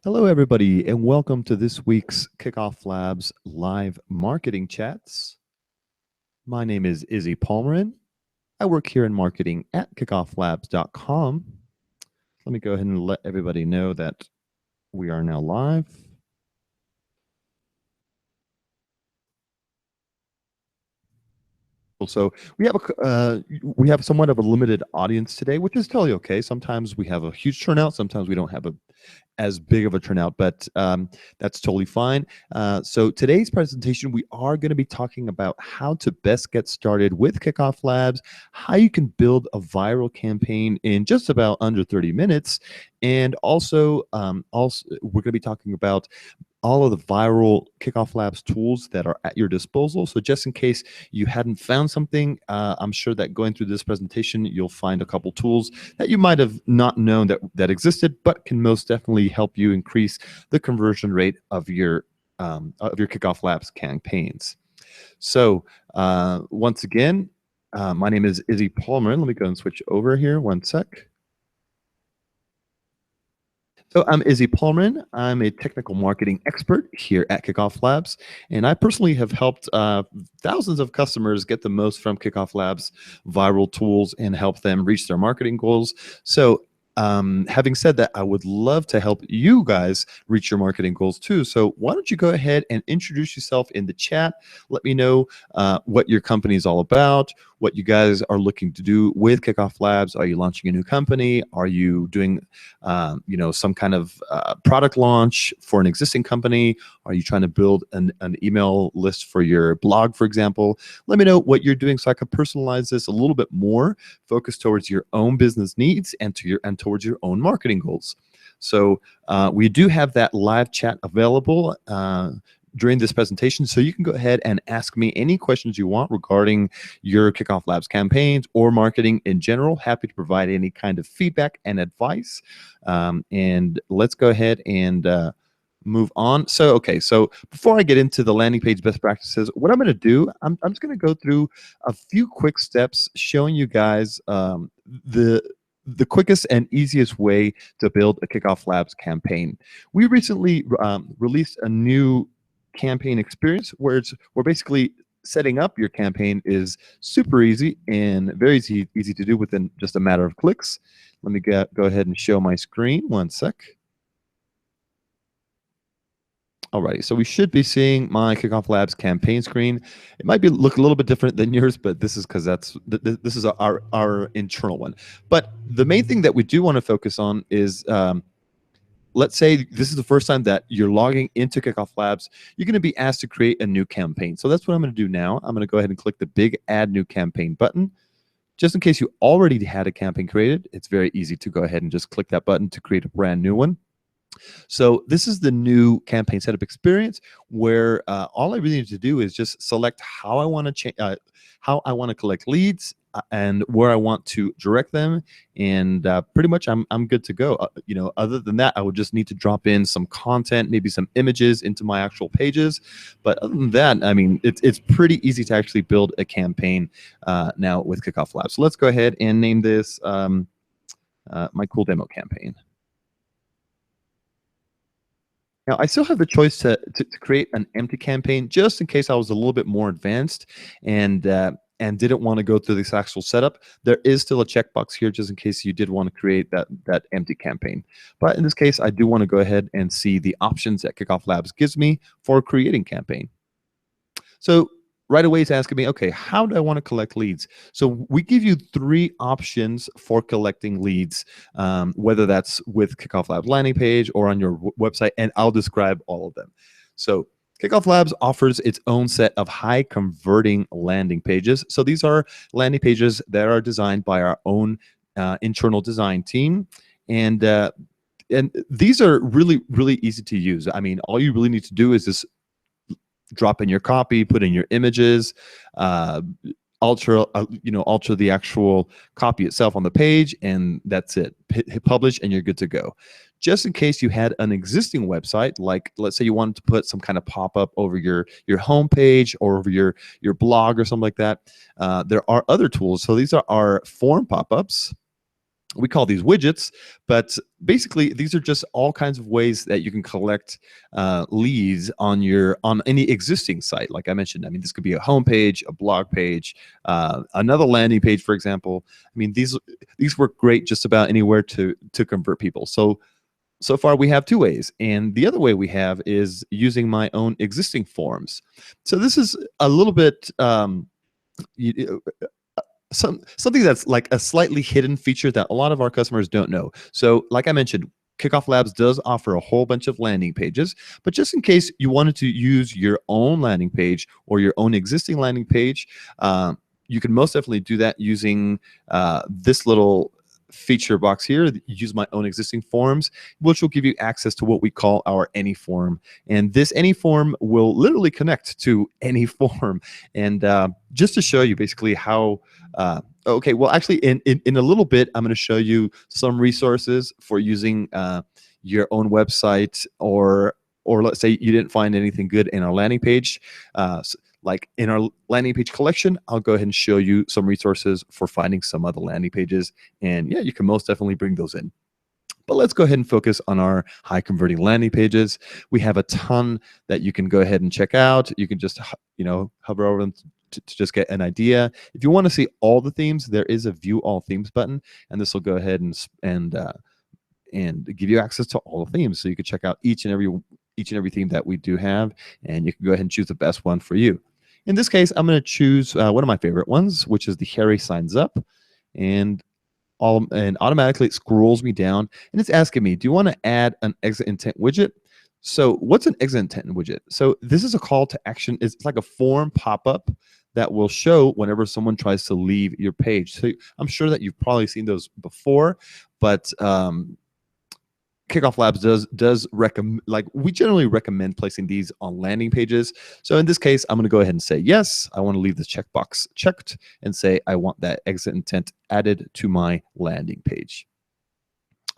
Hello, everybody, and welcome to this week's Kickoff Labs live marketing chats. My name is Izzy Palmerin. I work here in marketing at KickoffLabs.com. Let me go ahead and let everybody know that we are now live. So we have somewhat of a limited audience today, which is totally okay. Sometimes we have a huge turnout, sometimes we don't have as big of a turnout, but that's totally fine. So today's presentation, we are going to be talking about how to best get started with Kickoff Labs, how you can build a viral campaign in just about under 30 minutes, and also we're going to be talking about all of the viral Kickoff Labs tools that are at your disposal. So just in case you hadn't found something, I'm sure that going through this presentation, you'll find a couple tools that you might have not known that existed, but can most definitely help you increase the conversion rate of your Kickoff Labs campaigns. So once again, my name is Izzy Palmer. Let me go and switch over here one sec. So I'm Izzy Palmerin. I'm a technical marketing expert here at Kickoff Labs, and I personally have helped thousands of customers get the most from Kickoff Labs viral tools and help them reach their marketing goals. So having said that, I would love to help you guys reach your marketing goals too. So why don't you go ahead and introduce yourself in the chat. Let me know what your company is all about, what you guys are looking to do with Kickoff Labs. Are you launching a new company? Are you doing some kind of product launch for an existing company? Are you trying to build an email list for your blog, for example? Let me know what you're doing so I can personalize this a little bit more, focus towards your own business needs and towards your own marketing goals. So we do have that live chat available during this presentation, so you can go ahead and ask me any questions you want regarding your Kickoff Labs campaigns or marketing in general. Happy to provide any kind of feedback and advice. And let's go ahead and move on. So before I get into the landing page best practices, what I'm going to do, I'm just going to go through a few quick steps showing you guys the quickest and easiest way to build a Kickoff Labs campaign. We recently released a new campaign experience where basically setting up your campaign is super easy and very easy to do within just a matter of clicks. Let me go ahead and show my screen. One sec. Alrighty, so we should be seeing my Kickoff Labs campaign screen. It might look a little bit different than yours, but this is because this is our internal one. But the main thing that we do want to focus on is let's say this is the first time that you're logging into Kickoff Labs, you're going to be asked to create a new campaign. So that's what I'm going to do now. I'm going to go ahead and click the big Add New Campaign button. Just in case you already had a campaign created, it's very easy to go ahead and just click that button to create a brand new one. So this is the new campaign setup experience where all I really need to do is just select how I want to collect leads and where I want to direct them, and pretty much I'm good to go. Other than that, I would just need to drop in some content, maybe some images into my actual pages. But other than that, I mean, it's pretty easy to actually build a campaign now with Kickoff Labs. So let's go ahead and name this my cool demo campaign. Now, I still have the choice to create an empty campaign just in case I was a little bit more advanced and didn't want to go through this actual setup. There is still a checkbox here just in case you did want to create that empty campaign. But in this case, I do want to go ahead and see the options that Kickoff Labs gives me for creating campaign. So right away, it's asking me, okay, how do I want to collect leads? So we give you 3 options for collecting leads, whether that's with Kickoff Labs landing page or on your website, and I'll describe all of them. So Kickoff Labs offers its own set of high converting landing pages. So these are landing pages that are designed by our own internal design team. And these are really, really easy to use. I mean, all you really need to do is just drop in your copy, put in your images, alter the actual copy itself on the page, and that's it. Hit publish, and you're good to go. Just in case you had an existing website, like let's say you wanted to put some kind of pop-up over your homepage or over your blog or something like that, there are other tools. So these are our form pop-ups. We call these widgets, but basically these are just all kinds of ways that you can collect leads on any existing site. Like I mentioned, I mean, this could be a homepage, a blog page, another landing page, for example. I mean, these work great just about anywhere to convert people. So far we have two ways, and the other way we have is using my own existing forms. So this is a little bit something that's like a slightly hidden feature that a lot of our customers don't know. So like I mentioned, Kickoff Labs does offer a whole bunch of landing pages, but just in case you wanted to use your own landing page or your own existing landing page, you can most definitely do that using this little feature box here. Use my own existing forms, which will give you access to what we call our any form. And this any form will literally connect to any form. And just to show you basically how, okay, well, actually, in a little bit, I'm going to show you some resources for using your own website, or let's say you didn't find anything good in our landing page. Like in our landing page collection, I'll go ahead and show you some resources for finding some other landing pages. And yeah, you can most definitely bring those in. But let's go ahead and focus on our high converting landing pages. We have a ton that you can go ahead and check out. You can just, hover over them to just get an idea. If you want to see all the themes, there is a view all themes button, and this will go ahead and give you access to all the themes. So you can check out each and every theme that we do have, and you can go ahead and choose the best one for you. In this case, I'm going to choose one of my favorite ones, which is the Harry Signs Up, and automatically it scrolls me down, and it's asking me, do you want to add an exit intent widget? So what's an exit intent widget? So this is a call to action. It's like a form pop-up that will show whenever someone tries to leave your page. So I'm sure that you've probably seen those before, but Kickoff Labs does recommend, like, we generally recommend placing these on landing pages. So in this case, I'm going to go ahead and say yes. I want to leave this checkbox checked and say I want that exit intent added to my landing page.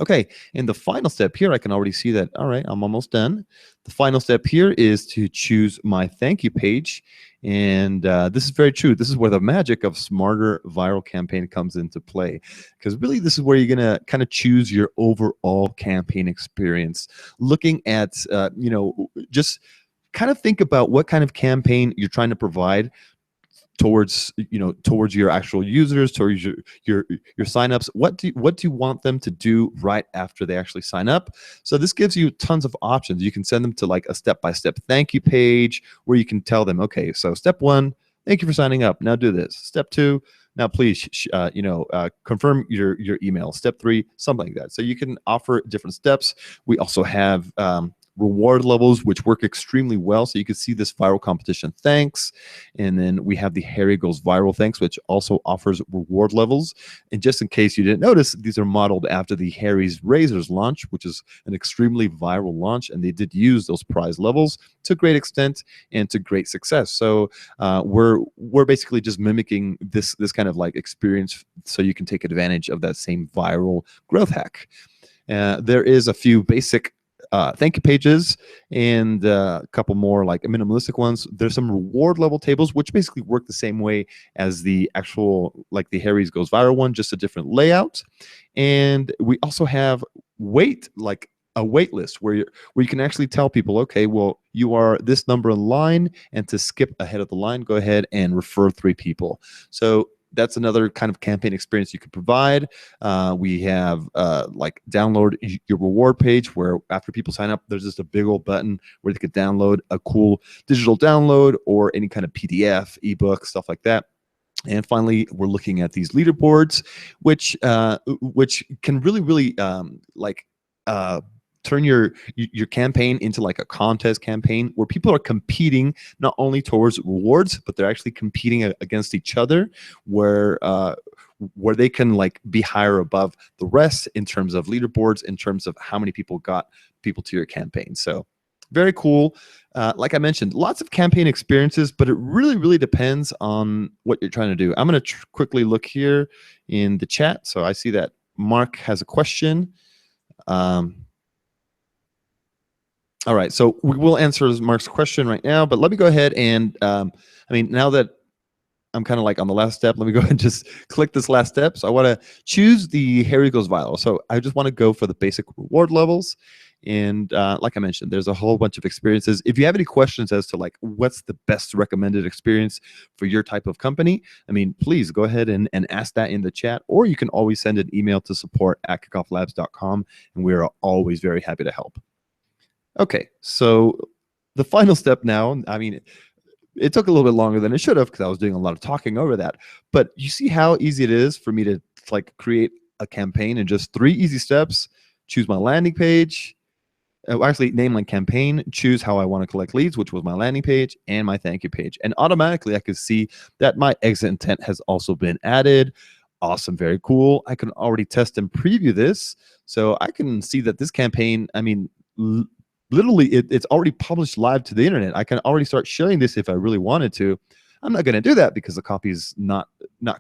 Okay, and the final step here, I can already see that, all right, I'm almost done. The final step here is to choose my thank you page. And this is very true. This is where the magic of smarter viral campaign comes into play. Because really, this is where you're going to kind of choose your overall campaign experience. Looking at, just kind of think about what kind of campaign you're trying to provide towards your actual users, towards your signups. What do you want them to do right after they actually sign up? So this gives you tons of options. You can send them to like a step-by-step thank you page where you can tell them, okay, so step 1, thank you for signing up, now do this. Step 2, now please confirm your email. Step 3, something like that. So you can offer different steps. We also have reward levels, which work extremely well. So you can see this viral competition thanks. And then we have the Harry Goes Viral thanks, which also offers reward levels. And just in case you didn't notice, these are modeled after the Harry's Razors launch, which is an extremely viral launch. And they did use those prize levels to great extent and to great success. So we're basically just mimicking this kind of like experience so you can take advantage of that same viral growth hack. There is a few basic thank you pages and a couple more like minimalistic ones. There's some reward level tables which basically work the same way as the actual, like the Harry's Goes Viral one, just a different layout. And we also have a wait list where you can actually tell people, okay, well, you are this number in line, and to skip ahead of the line, go ahead and refer 3 people. So that's another kind of campaign experience you could provide. We have like download your reward page, where after people sign up, there's just a big old button where they could download a cool digital download or any kind of PDF, ebook, stuff like that. And finally, we're looking at these leaderboards, which can really turn your campaign into like a contest campaign where people are competing not only towards rewards, but they're actually competing against each other, where they can like be higher above the rest in terms of leaderboards, in terms of how many people got people to your campaign. So very cool. Like I mentioned, lots of campaign experiences, but it really depends on what you're trying to do. I'm going to quickly look here in the chat. So I see that Mark has a question. All right, so we will answer Mark's question right now, but let me go ahead and, now that I'm kind of like on the last step. Let me go ahead and just click this last step. So I want to choose the Harry Goes Viral. So I just want to go for the basic reward levels. And like I mentioned, there's a whole bunch of experiences. If you have any questions as to like what's the best recommended experience for your type of company, I mean, please go ahead and ask that in the chat, or you can always send an email to support@kickofflabs.com, and we are always very happy to help. Okay, so the final step now, I mean, it took a little bit longer than it should have because I was doing a lot of talking over that. But you see how easy it is for me to like create a campaign in just 3 easy steps. Choose my landing page. Actually, name my campaign. Choose how I want to collect leads, which was my landing page and my thank you page. And automatically, I could see that my exit intent has also been added. Awesome, very cool. I can already test and preview this, so I can see that this campaign, I mean, literally it's already published live to the internet. I can already start sharing this if I really wanted to. I'm not going to do that because the copy is not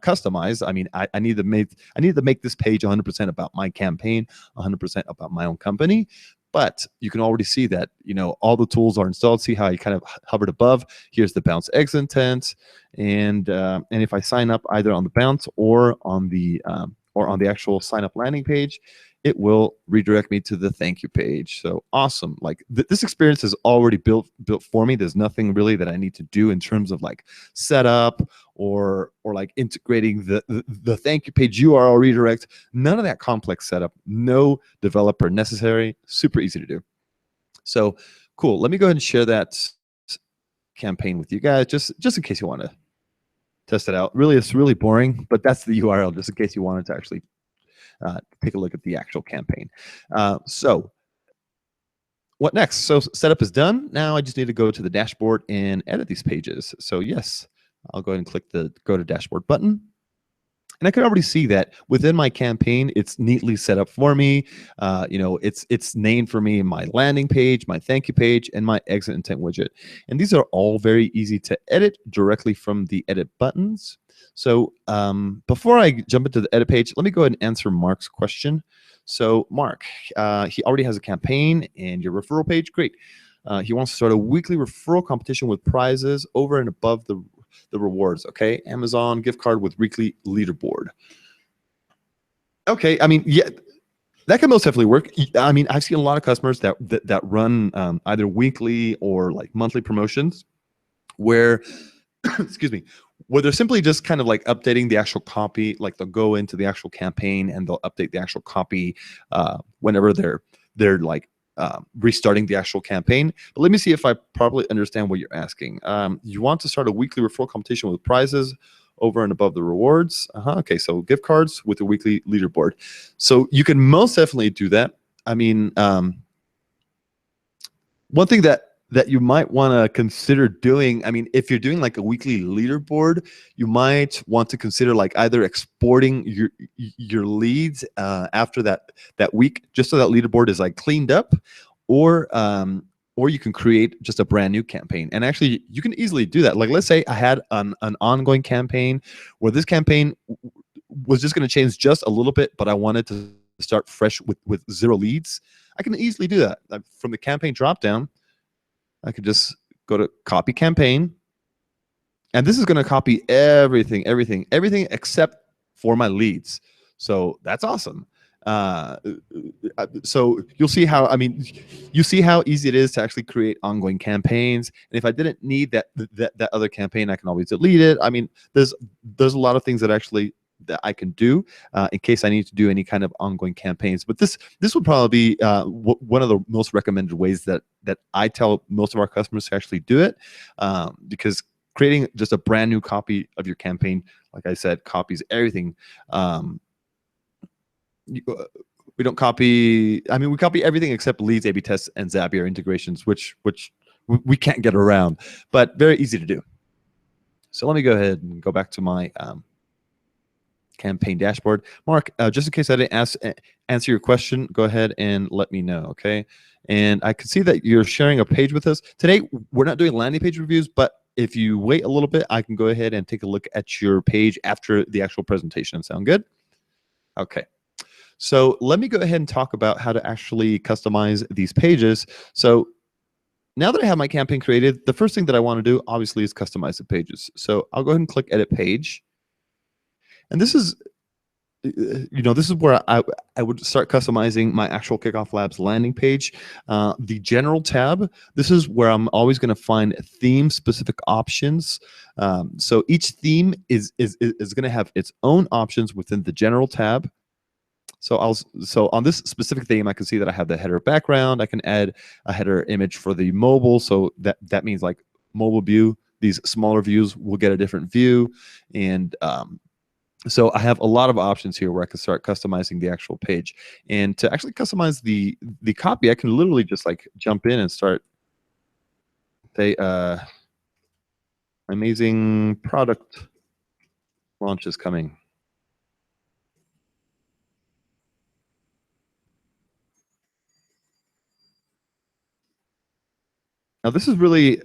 customized. I mean, I need to make this page 100% about my campaign, 100% about my own company. But you can already see that, you know, all the tools are installed. See how I kind of hovered above. Here's the bounce exit intent, and if I sign up either on the bounce or on the actual sign up landing page, it will redirect me to the thank you page. So awesome. Like this experience is already built for me. There's nothing really that I need to do in terms of like setup or like integrating the thank you page URL redirect. None of that complex setup. No developer necessary. Super easy to do. So cool. Let me go ahead and share that campaign with you guys just in case you want to test it out. Really, it's really boring, but that's the URL just in case you wanted to actually take a look at the actual campaign. So what next? So setup is done. Now I just need to go to the dashboard and edit these pages. So yes, I'll go ahead and click the go to dashboard button. And I can already see that within my campaign, it's neatly set up for me. You know, it's named for me my landing page, my thank you page, and my exit intent widget. And these are all very easy to edit directly from the edit buttons. So before I jump into the edit page, let me go ahead and answer Mark's question. So Mark, he already has a campaign and your referral page, great. He wants to start a weekly referral competition with prizes over and above the rewards. Okay, Amazon gift card with weekly leaderboard. Okay, I mean, yeah, that can most definitely work. I mean, I've seen a lot of customers that run either weekly or like monthly promotions where excuse me, where they're simply just kind of like updating the actual copy. Like they'll go into the actual campaign and they'll update the actual copy whenever they're like restarting the actual campaign. But let me see if I properly understand what you're asking. You want to start a weekly referral competition with prizes over and above the rewards. Okay, so gift cards with a weekly leaderboard. So you can most definitely do that. I mean, one thing that you might want to consider doing, I mean, if you're doing like a weekly leaderboard, you might want to consider like either exporting your leads after that week, just so that leaderboard is like cleaned up, or you can create just a brand new campaign. And actually, you can easily do that. Like, let's say I had an ongoing campaign where this campaign was just going to change just a little bit, but I wanted to start fresh with 0 leads. I can easily do that. From the campaign dropdown, I could just go to copy campaign, and this is going to copy everything except for my leads. So that's awesome. So you'll see how, I mean, you see how easy it is to actually create ongoing campaigns. And if I didn't need that other campaign, I can always delete it. I mean, there's a lot of things that I can do in case I need to do any kind of ongoing campaigns. But this would probably be one of the most recommended ways that I tell most of our customers to actually do it, because creating just a brand new copy of your campaign, like I said, copies everything. We don't copy, I mean, we copy everything except leads, A/B tests, and Zapier integrations, which we can't get around, but very easy to do. So let me go ahead and go back to my campaign dashboard. Mark, just in case I didn't answer your question, go ahead and let me know, okay? And I can see that you're sharing a page with us. Today, we're not doing landing page reviews, but if you wait a little bit, I can go ahead and take a look at your page after the actual presentation. Sound good? Okay. So let me go ahead and talk about how to actually customize these pages. So now that I have my campaign created, the first thing that I want to do obviously is customize the pages. So I'll go ahead and click edit page. And this is, this is where I would start customizing my actual Kickoff Labs landing page. The general tab, this is where I'm always going to find theme specific options. So each theme is going to have its own options within the general tab. So on this specific theme, I can see that I have the header background. I can add a header image for the mobile. So that means like mobile view. These smaller views will get a different view, and so I have a lot of options here where I can start customizing the actual page. And to actually customize the copy, I can literally just like jump in and start, say, amazing product launch is coming. Now, this is really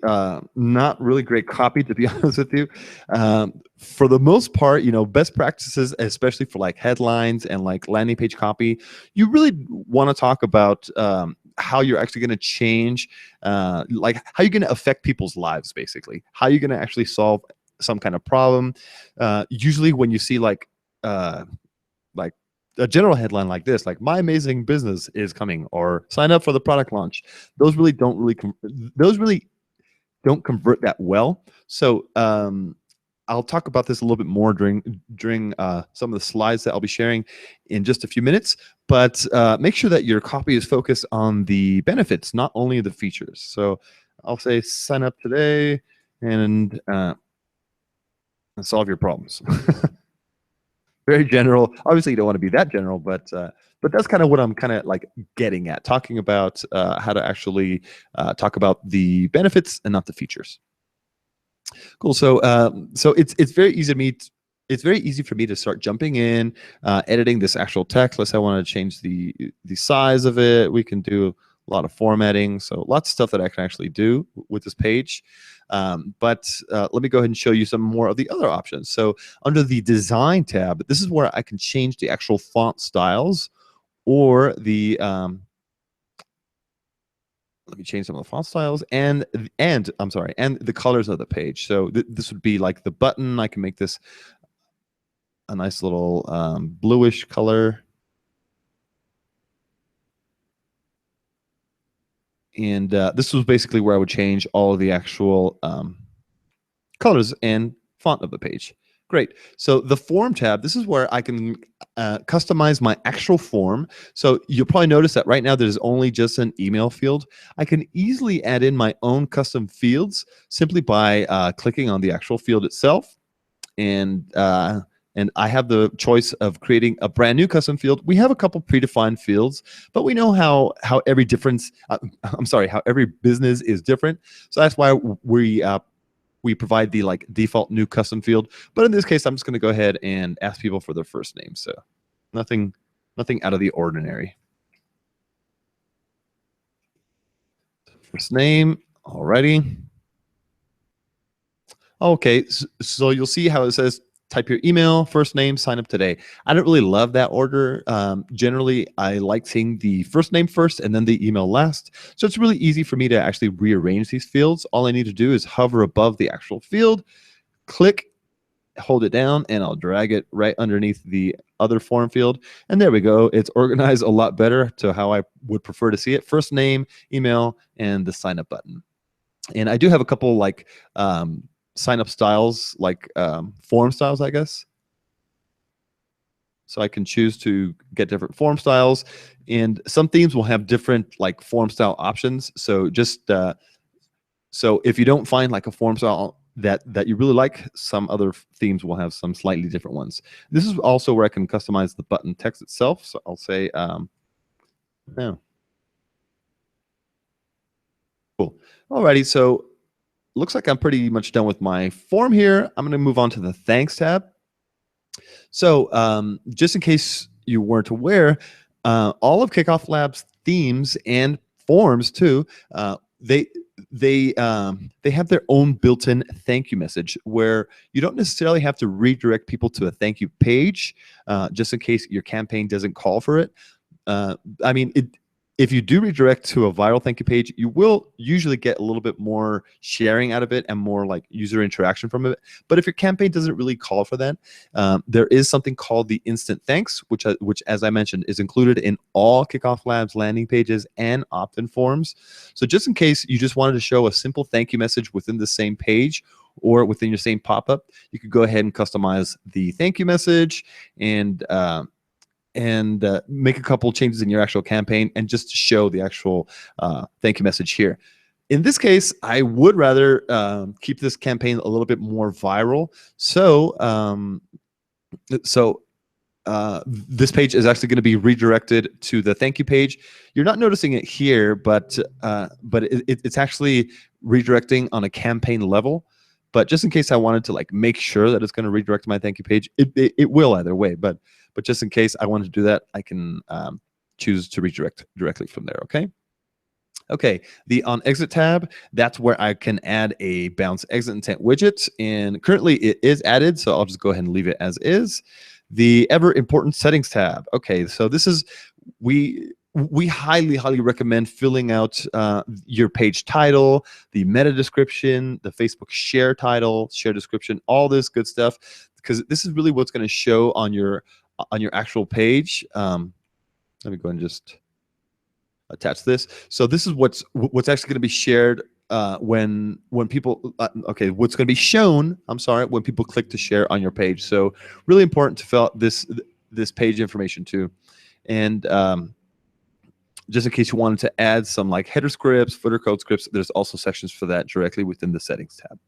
not really great copy, to be honest with you. For the most part, best practices, especially for like headlines and like landing page copy, you really want to talk about how you're actually going to change, like how you're going to affect people's lives, basically. How you're going to actually solve some kind of problem. Usually when you see like a general headline like this, like "My amazing business is coming" or "Sign up for the product launch," those really don't convert that well. So I'll talk about this a little bit more during some of the slides that I'll be sharing in just a few minutes. But make sure that your copy is focused on the benefits, not only the features. So I'll say "Sign up today" and solve your problems. Very general. Obviously, you don't want to be that general, but that's kind of what I'm kind of like getting at, talking about how to actually talk about the benefits and not the features. Cool. So it's very easy to me. It's very easy for me to start jumping in, editing this actual text. Let's say I want to change the size of it. We can do a lot of formatting. So lots of stuff that I can actually do with this page. But let me go ahead and show you some more of the other options. So under the design tab, this is where I can change the actual font styles or the let me change some of the font styles and I'm sorry, and the colors of the page. So this would be like the button. I can make this a nice little bluish color. And this was basically where I would change all of the actual colors and font of the page. Great. So the form tab, this is where I can customize my actual form. So you'll probably notice that right now there's only just an email field. I can easily add in my own custom fields simply by clicking on the actual field itself. And I have the choice of creating a brand new custom field. We have a couple predefined fields, but we know how every how every business is different. So that's why we provide the like default new custom field. But in this case, I'm just going to go ahead and ask people for their first name. So nothing out of the ordinary. First name, alrighty. Okay, so you'll see how it says type your email, first name, sign up today. I don't really love that order. Generally, I like seeing the first name first and then the email last. So it's really easy for me to actually rearrange these fields. All I need to do is hover above the actual field, click, hold it down, and I'll drag it right underneath the other form field. And there we go. It's organized a lot better to how I would prefer to see it. First name, email, and the sign up button. And I do have a couple like sign up styles, like form styles, I guess. So I can choose to get different form styles, and some themes will have different like form style options. So just so if you don't find like a form style that you really like, some other themes will have some slightly different ones. This is also where I can customize the button text itself. So I'll say no. Cool. Alrighty, so looks like I'm pretty much done with my form here. I'm going to move on to the thanks tab. So just in case you weren't aware, all of Kickoff Labs themes and forms too, they have their own built-in thank you message where you don't necessarily have to redirect people to a thank you page just in case your campaign doesn't call for it. I mean, if you do redirect to a viral thank you page, you will usually get a little bit more sharing out of it and more like user interaction from it. But if your campaign doesn't really call for that, there is something called the instant thanks, which as I mentioned, is included in all Kickoff Labs landing pages and opt-in forms. So just in case you just wanted to show a simple thank you message within the same page or within your same pop-up, you could go ahead and customize the thank you message and make a couple changes in your actual campaign and just to show the actual thank you message here. In this case, I would rather keep this campaign a little bit more viral. So, this page is actually going to be redirected to the thank you page. You're not noticing it here, but it's actually redirecting on a campaign level. But just in case I wanted to like make sure that it's going to redirect to my thank you page, it will either way. But just in case I wanted to do that, I can choose to redirect directly from there. Okay. Okay, the on exit tab, that's where I can add a bounce exit intent widget, and currently it is added, so I'll just go ahead and leave it as is. The ever important settings tab. Okay, so this is, we highly recommend filling out your page title, the meta description, the Facebook share title, share description, all this good stuff, because this is really what's going to show on your actual page. Let me go and just attach this. So this is what's actually going to be shared when people okay, what's going to be shown, I'm sorry, when people click to share on your page. So really important to fill out this page information too. And just in case you wanted to add some like header scripts, footer code scripts, there's also sections for that directly within the settings tab.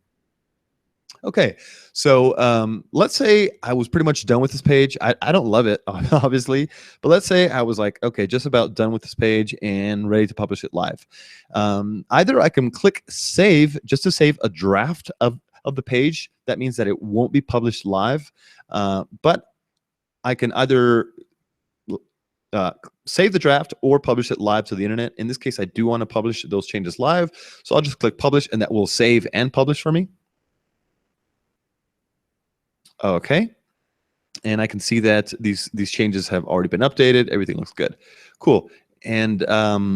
Okay, so let's say I was pretty much done with this page. I don't love it, obviously, but let's say I was like, okay, just about done with this page and ready to publish it live. Either I can click save just to save a draft of the page. That means that it won't be published live, but I can either save the draft or publish it live to the internet. In this case, I do want to publish those changes live, so I'll just click publish, and that will save and publish for me. Okay, and I can see that these changes have already been updated. Everything looks good. Cool. And let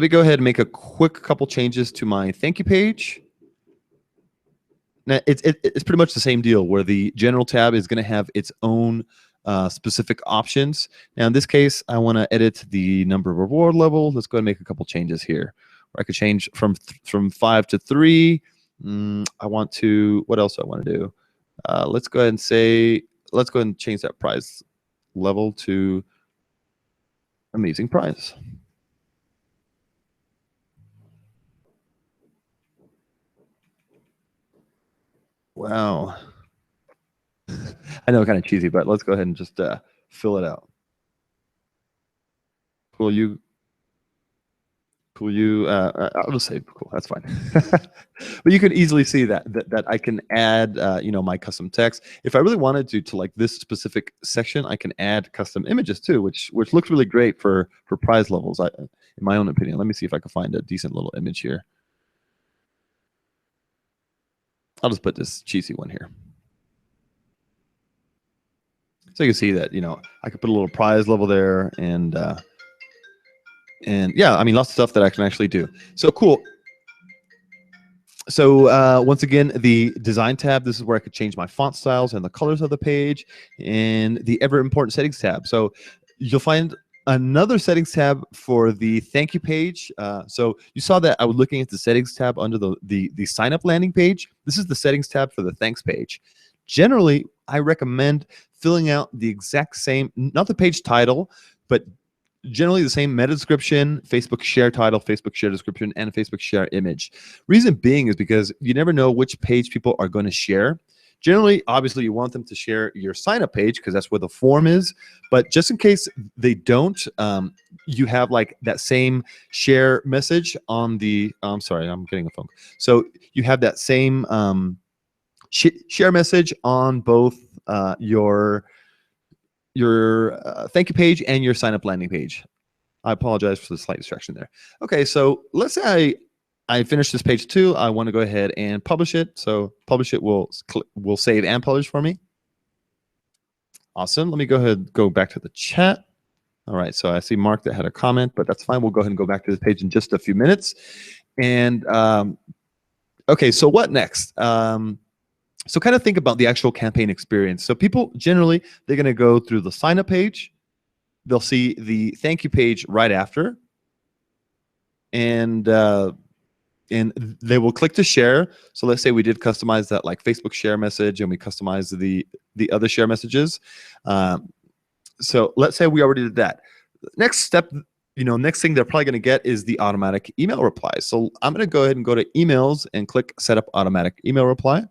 me go ahead and make a quick couple changes to my thank you page. Now it's pretty much the same deal where the general tab is going to have its own specific options. Now in this case, I want to edit the number of reward level. Let's go ahead and make a couple changes here. Where I could change from 5 to 3. I want to, what else do I want to do? Let's go ahead and say, let's go ahead and change that prize level to amazing prize. Wow. I know, kind of cheesy, but let's go ahead and just fill it out. I'll just say cool, that's fine. But you can easily see that I can add you know, my custom text. If I really wanted to like this specific section, I can add custom images too, which looks really great for prize levels, in my own opinion. Let me see if I can find a decent little image here. I'll just put this cheesy one here. So you can see that, you know, I could put a little prize level there, and yeah, I mean, lots of stuff that I can actually do. So cool. So once again, the design tab, this is where I could change my font styles and the colors of the page, and the ever important settings tab. So you'll find another settings tab for the thank you page. So you saw that I was looking at the settings tab under the sign up landing page. This is the settings tab for the thanks page. Generally, I recommend filling out the exact same, not the page title, but generally the same meta description, Facebook share title, Facebook share description, and Facebook share image. Reason being is because you never know which page people are going to share. Generally, obviously, you want them to share your sign-up page because that's where the form is. But just in case they don't, you have like that same share message on the. I'm sorry, I'm getting a phone. So you have that same share message on both your thank you page and your sign up landing page. I apologize for the slight distraction there. Okay, so let's say I finished this page too. I want to go ahead and publish it. So publish it will save and publish for me. Awesome. Let me go ahead, go back to the chat. All right, so I see Mark that had a comment, but that's fine. We'll go ahead and go back to the page in just a few minutes. And okay, so what next? So kind of think about the actual campaign experience. So people generally, they're going to go through the sign up page. They'll see the thank you page right after. And they will click to share. So let's say we did customize that like Facebook share message and we customized the other share messages. So let's say we already did that. Next step, next thing they're probably going to get is the automatic email reply. So I'm going to go ahead and go to emails and click set up automatic email reply.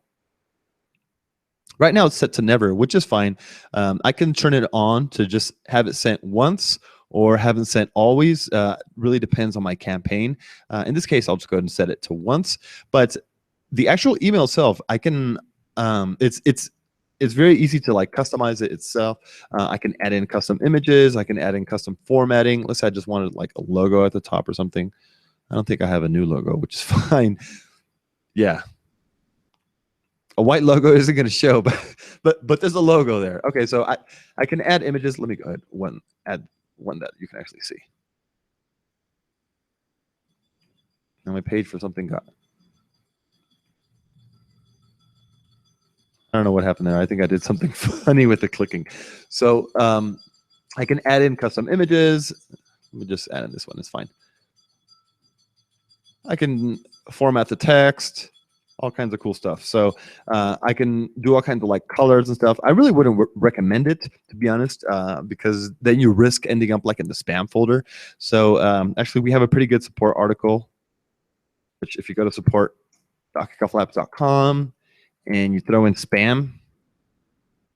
Right now it's set to never, which is fine. I can turn it on to just have it sent once or have it sent always. Really depends on my campaign. In this case, I'll just go ahead and set it to once. But the actual email itself, I can. It's very easy to like customize it itself. I can add in custom images. I can add in custom formatting. Let's say I just wanted like a logo at the top or something. I don't think I have a new logo, which is fine. Yeah. A white logo isn't going to show, but there's a logo there. Okay, so I can add images. Let me go ahead add one that you can actually see. And my page for something got. I don't know what happened there. I think I did something funny with the clicking. So I can add in custom images. Let me just add in this one. It's fine. I can format the text. All kinds of cool stuff. So I can do all kinds of like colors and stuff. I really wouldn't recommend it, to be honest, because then you risk ending up like in the spam folder. So actually, we have a pretty good support article, which if you go to support.kickofflabs.com and you throw in spam,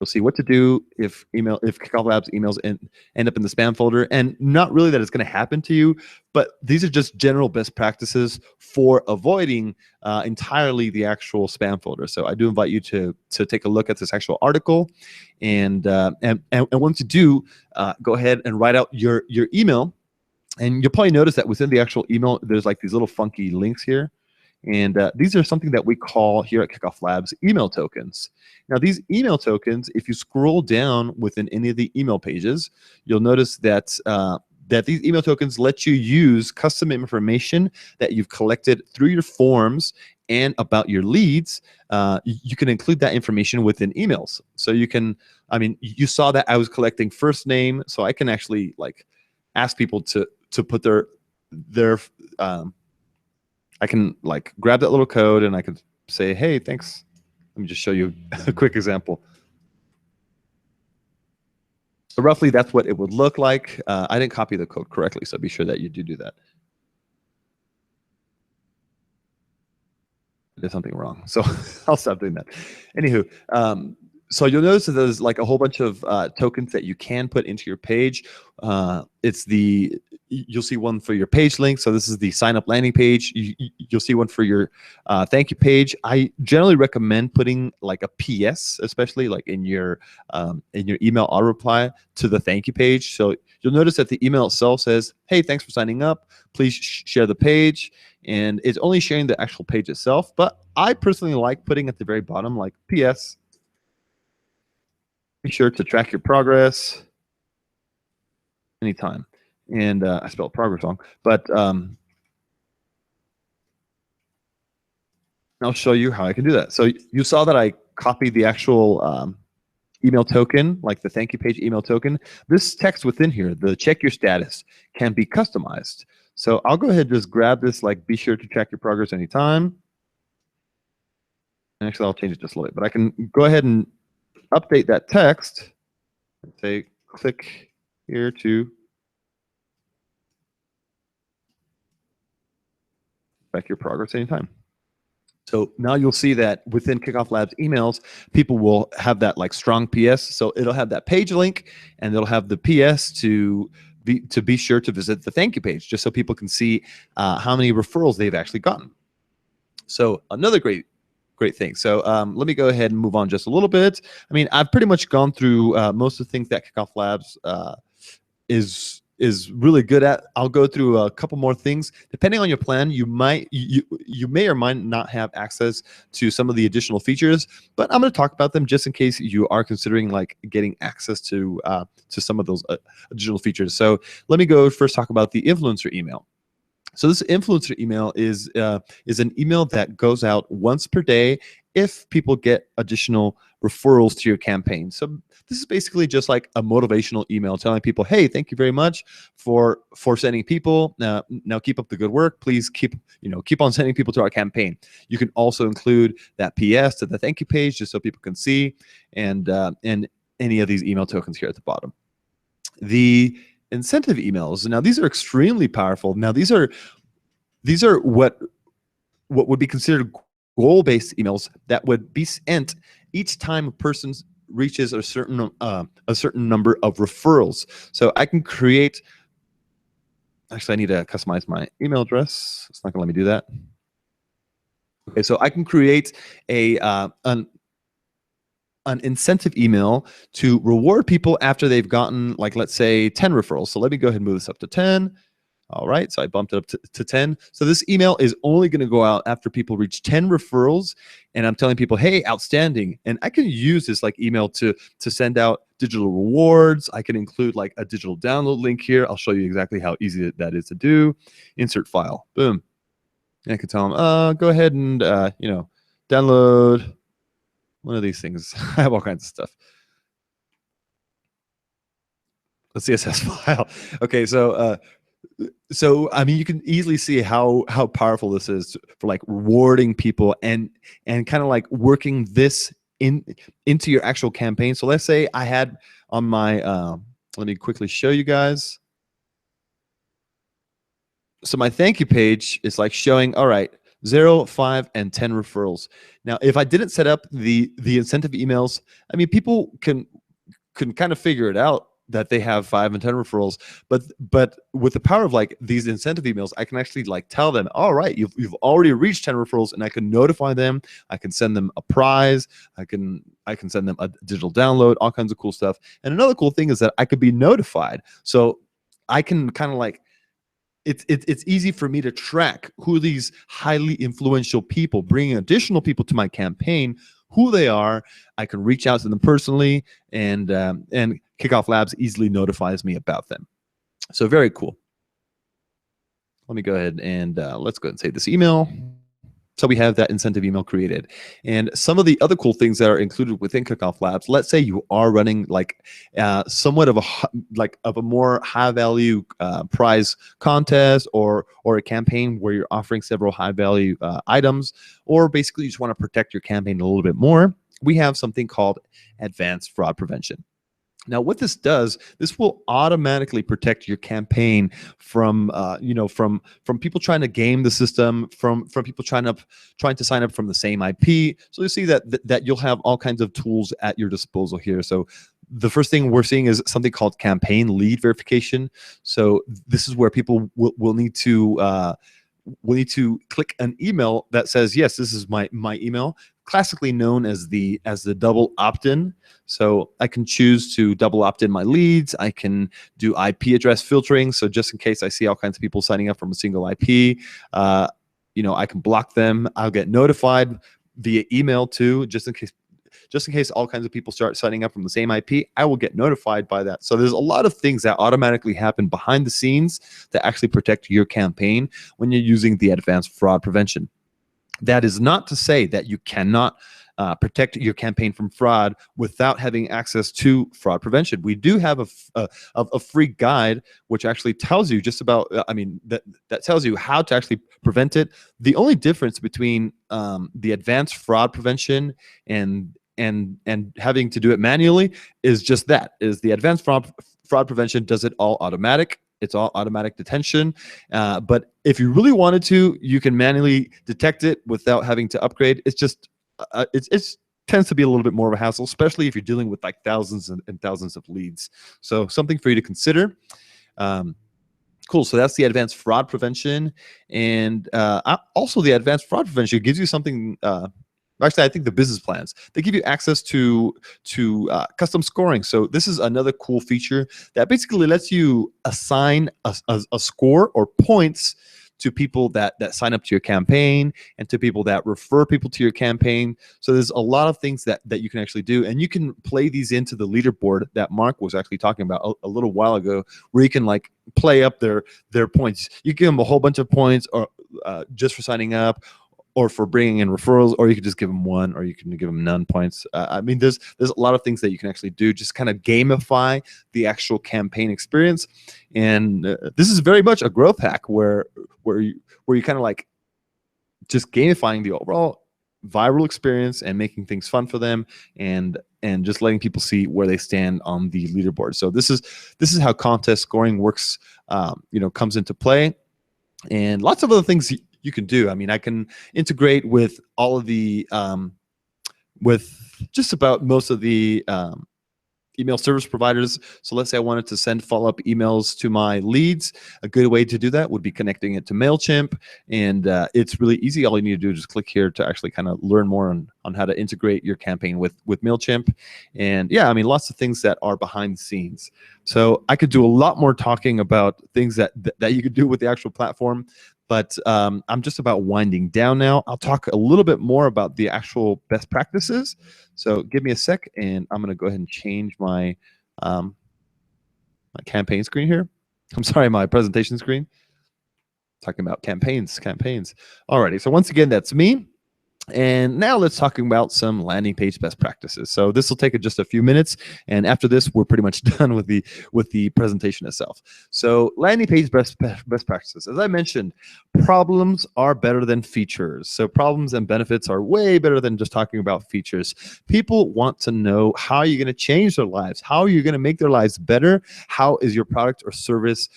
you'll see what to do if KickoffLabs emails end up in the spam folder. And not really that it's going to happen to you, but these are just general best practices for avoiding entirely the actual spam folder. So I do invite you to take a look at this actual article, and once you do, go ahead and write out your email. And you'll probably notice that within the actual email, there's like these little funky links here. And these are something that we call here at Kickoff Labs email tokens. Now, these email tokens, if you scroll down within any of the email pages, you'll notice that that these email tokens let you use custom information that you've collected through your forms and about your leads. You can include that information within emails. So you can, I mean, you saw that I was collecting first name, so I can actually like ask people to put their I can like grab that little code and I can say, hey, thanks. Let me just show you a quick example. So roughly that's what it would look like. I didn't copy the code correctly, so be sure that you do that. I did something wrong, so I'll stop doing that. Anywho, so you'll notice that there's like a whole bunch of tokens that you can put into your page. You'll see one for your page link. So this is the sign up landing page. You'll see one for your thank you page. I generally recommend putting like a PS, especially like in your email auto reply to the thank you page. So you'll notice that the email itself says, hey, thanks for signing up. Please share the page. And it's only sharing the actual page itself. But I personally like putting at the very bottom like PS. Be sure to track your progress anytime. And I spelled progress wrong, but I'll show you how I can do that. So you saw that I copied the actual email token, like the thank you page email token. This text within here, the check your status, can be customized. So I'll go ahead and just grab this, like be sure to track your progress anytime. And actually, I'll change it just a little bit, but I can go ahead and update that text and say, click here to track your progress anytime. So now you'll see that within Kickoff Labs emails, people will have that like strong PS. So it'll have that page link and it'll have the PS to be sure to visit the thank you page, just so people can see how many referrals they've actually gotten. So another great thing. So let me go ahead and move on just a little bit. I mean, I've pretty much gone through most of the things that Kickoff Labs is is really good at. I'll go through a couple more things. Depending on your plan, you may or might not have access to some of the additional features, but I'm going to talk about them just in case you are considering like getting access to some of those additional features. So let me go first talk about the influencer email. So this influencer email is an email that goes out once per day if people get additional referrals to your campaign. So this is basically just like a motivational email telling people, hey, thank you very much for sending people. Now keep up the good work. Please keep on sending people to our campaign. You can also include that PS to the thank you page just so people can see, and any of these email tokens here at the bottom. The incentive emails. Now these are extremely powerful. Now these are what would be considered goal-based emails that would be sent each time a person reaches a certain number of referrals. So I can create. Actually, I need to customize my email address. It's not going to let me do that. Okay, so I can create an incentive email to reward people after they've gotten, like, let's say 10 referrals. So let me go ahead and move this up to 10. All right, so I bumped it up to 10. So this email is only going to go out after people reach 10 referrals, and I'm telling people, hey, outstanding. And I can use this like email to send out digital rewards. I can include like a digital download link here. I'll show you exactly how easy that is to do. Insert file, boom. And I can tell them, go ahead and download one of these things. I have all kinds of stuff. A CSS file. Okay, so I mean, you can easily see how powerful this is for like rewarding people and kind of like working this into your actual campaign. So let's say I had on my let me quickly show you guys. So my thank you page is like showing, all right, 0, 5, and 10 referrals. Now, if I didn't set up the incentive emails, I mean, people can kind of figure it out that they have 5 and 10 referrals, but with the power of like these incentive emails, I can actually like tell them, all right, you've already reached 10 referrals, and I can notify them. I can send them a prize. I can send them a digital download, all kinds of cool stuff. And another cool thing is that I could be notified, so I can kind of like, it's easy for me to track who these highly influential people, bringing additional people to my campaign, who they are. I can reach out to them personally, and Kickoff Labs easily notifies me about them. So very cool. Let me go ahead and let's go ahead and save this email. So we have that incentive email created. And some of the other cool things that are included within Kickoff Labs, let's say you are running like somewhat of a more high value prize contest, or a campaign where you're offering several high value items, or basically you just want to protect your campaign a little bit more. We have something called advanced fraud prevention. Now, what this does, this will automatically protect your campaign from, from people trying to game the system, from people trying to sign up from the same IP. So you see that you'll have all kinds of tools at your disposal here. So the first thing we're seeing is something called campaign lead verification. So this is where people will need to click an email that says, yes, this is my email, classically known as the double opt-in. So I can choose to double opt-in my leads. I can do IP address filtering. So just in case I see all kinds of people signing up from a single IP, I can block them. I'll get notified via email too, just in case all kinds of people start signing up from the same IP, I will get notified by that. So there's a lot of things that automatically happen behind the scenes that actually protect your campaign when you're using the advanced fraud prevention. That is not to say that you cannot protect your campaign from fraud without having access to fraud prevention. We do have a free guide which actually tells you just about, that tells you how to actually prevent it. The only difference between the advanced fraud prevention and having to do it manually is just that, is the advanced fraud prevention does it all automatic. It's all automatic detection. But if you really wanted to, you can manually detect it without having to upgrade. It's just, it tends to be a little bit more of a hassle, especially if you're dealing with like thousands and thousands of leads. So something for you to consider. Cool. So that's the advanced fraud prevention. And also the advanced fraud prevention gives you something Actually, I think the business plans, they give you access to custom scoring. So this is another cool feature that basically lets you assign a score or points to people that sign up to your campaign and to people that refer people to your campaign. So there's a lot of things that you can actually do, and you can play these into the leaderboard that Mark was actually talking about a little while ago, where you can like play up their points. You give them a whole bunch of points, or just for signing up, or for bringing in referrals, or you could just give them one, or you can give them none points. I mean, there's a lot of things that you can actually do, just kind of gamify the actual campaign experience. And this is very much a growth hack where you kind of like just gamifying the overall viral experience and making things fun for them, and just letting people see where they stand on the leaderboard. So this is how contest scoring works, comes into play, and lots of other things you can do. I mean, I can integrate with all of the with just about most of the email service providers. So let's say I wanted to send follow-up emails to my leads. A good way to do that would be connecting it to MailChimp. And it's really easy. All you need to do is just click here to actually kind of learn more on how to integrate your campaign with MailChimp. And yeah, I mean, lots of things that are behind the scenes. So I could do a lot more talking about things that you could do with the actual platform. But I'm just about winding down now. I'll talk a little bit more about the actual best practices. So give me a sec, and I'm going to go ahead and change my my campaign screen here. I'm sorry, my presentation screen. Talking about campaigns. Alrighty. So once again, that's me. And now let's talk about some landing page best practices. So this will take just a few minutes, and after this, we're pretty much done with the presentation itself. So landing page best practices. As I mentioned, problems are better than features. So problems and benefits are way better than just talking about features. People want to know how you're going to change their lives. How are you going to make their lives better? How is your product or service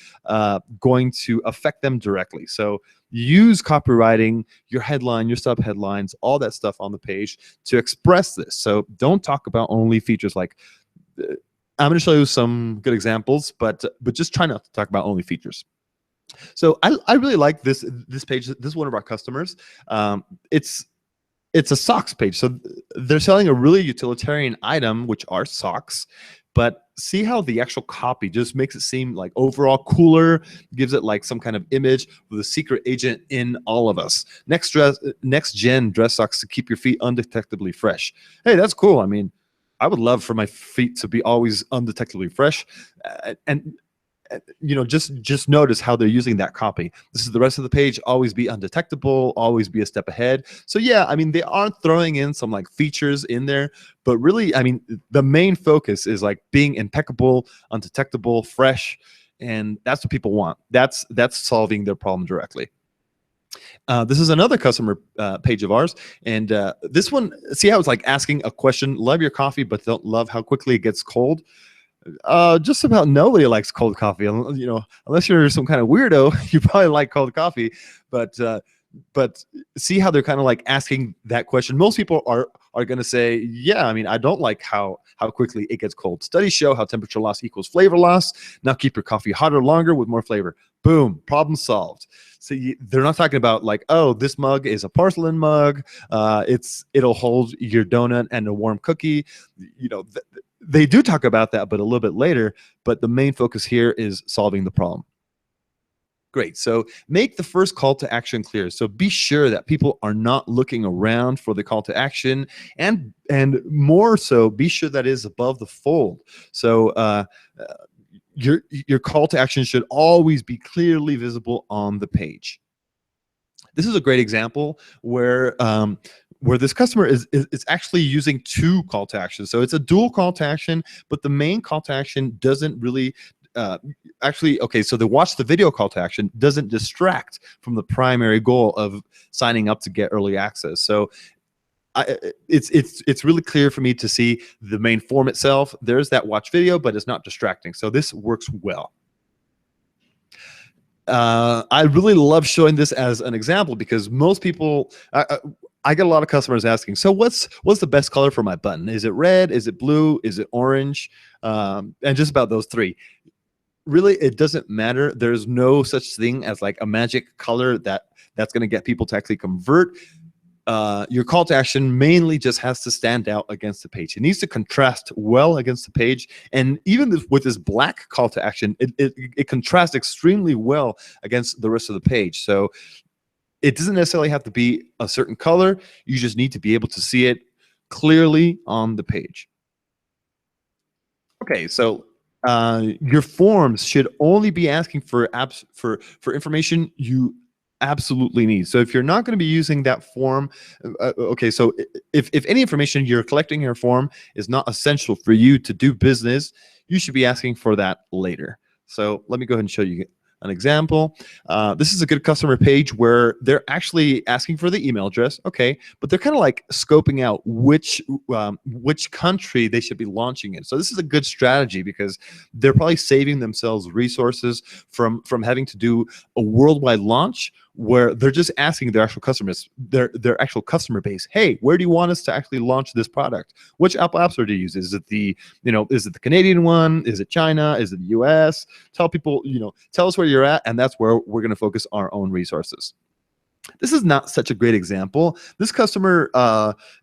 going to affect them directly? So use copywriting, your headline, your sub-headlines, all that stuff on the page to express this. So don't talk about only features. Like, I'm going to show you some good examples, but just try not to talk about only features. So I really like this page. This is one of our customers. It's a socks page. So they're selling a really utilitarian item, which are socks. But see how the actual copy just makes it seem like overall cooler, gives it like some kind of image with a secret agent in all of us. Next gen dress socks to keep your feet undetectably fresh. Hey, that's cool. I mean, I would love for my feet to be always undetectably fresh. And just notice how they're using that copy. This is the rest of the page. Always be undetectable, always be a step ahead. So yeah, I mean, they are throwing in some like features in there, but really, I mean, the main focus is like being impeccable, undetectable, fresh, and that's what people want. That's solving their problem directly. This is another customer page of ours, and this one, see how it's like asking a question: love your coffee, but don't love how quickly it gets cold. Just about nobody likes cold coffee, unless you're some kind of weirdo. You probably like cold coffee, but see how they're kind of like asking that question. Most people are going to say, yeah, I mean, I don't like how quickly it gets cold. Studies show how temperature loss equals flavor loss. Now keep your coffee hotter longer with more flavor. Boom, problem solved. So they're not talking about like, oh, this mug is a porcelain mug. It'll hold your donut and a warm cookie. They do talk about that, but a little bit later. But the main focus here is solving the problem. Great. So make the first call to action clear. So be sure that people are not looking around for the call to action, and more so, be sure that it is above the fold. So your call to action should always be clearly visible on the page. This is a great example where this customer is actually using two call to actions. So it's a dual call to action, but the main call to action doesn't really so the watch the video call to action doesn't distract from the primary goal of signing up to get early access. So it's really clear for me to see the main form itself. There's that watch video, but it's not distracting. So this works well. I really love showing this as an example because most people, I get a lot of customers asking, so what's the best color for my button? Is it red? Is it blue? Is it orange? And just about those three. Really, it doesn't matter. There's no such thing as like a magic color that's going to get people to actually convert. your call to action mainly just has to stand out against the page. It needs to contrast well against the page. And even with this black call to action, it contrasts extremely well against the rest of the page. So it doesn't necessarily have to be a certain color. You just need to be able to see it clearly on the page. Okay, so your forms should only be asking for information you absolutely need. So if you're not going to be using that form, okay, so if any information you're collecting in your form is not essential for you to do business, you should be asking for that later. So let me go ahead and show you an example. This is a good customer page where they're actually asking for the email address, okay, but they're kind of like scoping out which country they should be launching in. So this is a good strategy because they're probably saving themselves resources from having to do a worldwide launch where they're just asking their actual customers, their actual customer base, hey, where do you want us to actually launch this product? Which Apple App Store do you use? Is it the Canadian one? Is it China? Is it the US? Tell people, tell us where you're at, and that's where we're going to focus our own resources. This is not such a great example. This customer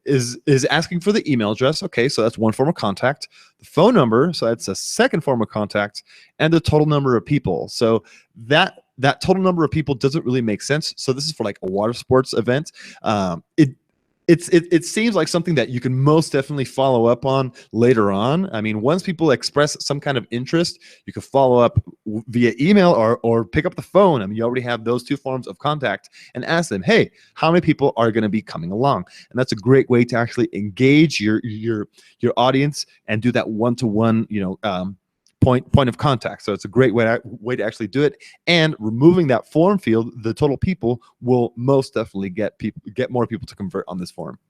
is asking for the email address. Okay, so that's one form of contact. The phone number, so that's a second form of contact, and the total number of people. So that total number of people doesn't really make sense. So this is for like a water sports event. It seems like something that you can most definitely follow up on later on. I mean, once people express some kind of interest, you can follow up via email or pick up the phone. I mean, you already have those two forms of contact and ask them, hey, how many people are going to be coming along? And that's a great way to actually engage your audience and do that one-to-one, point of contact. So it's a great way to actually do it. And removing that form field, the total people, will most definitely get more people to convert on this form.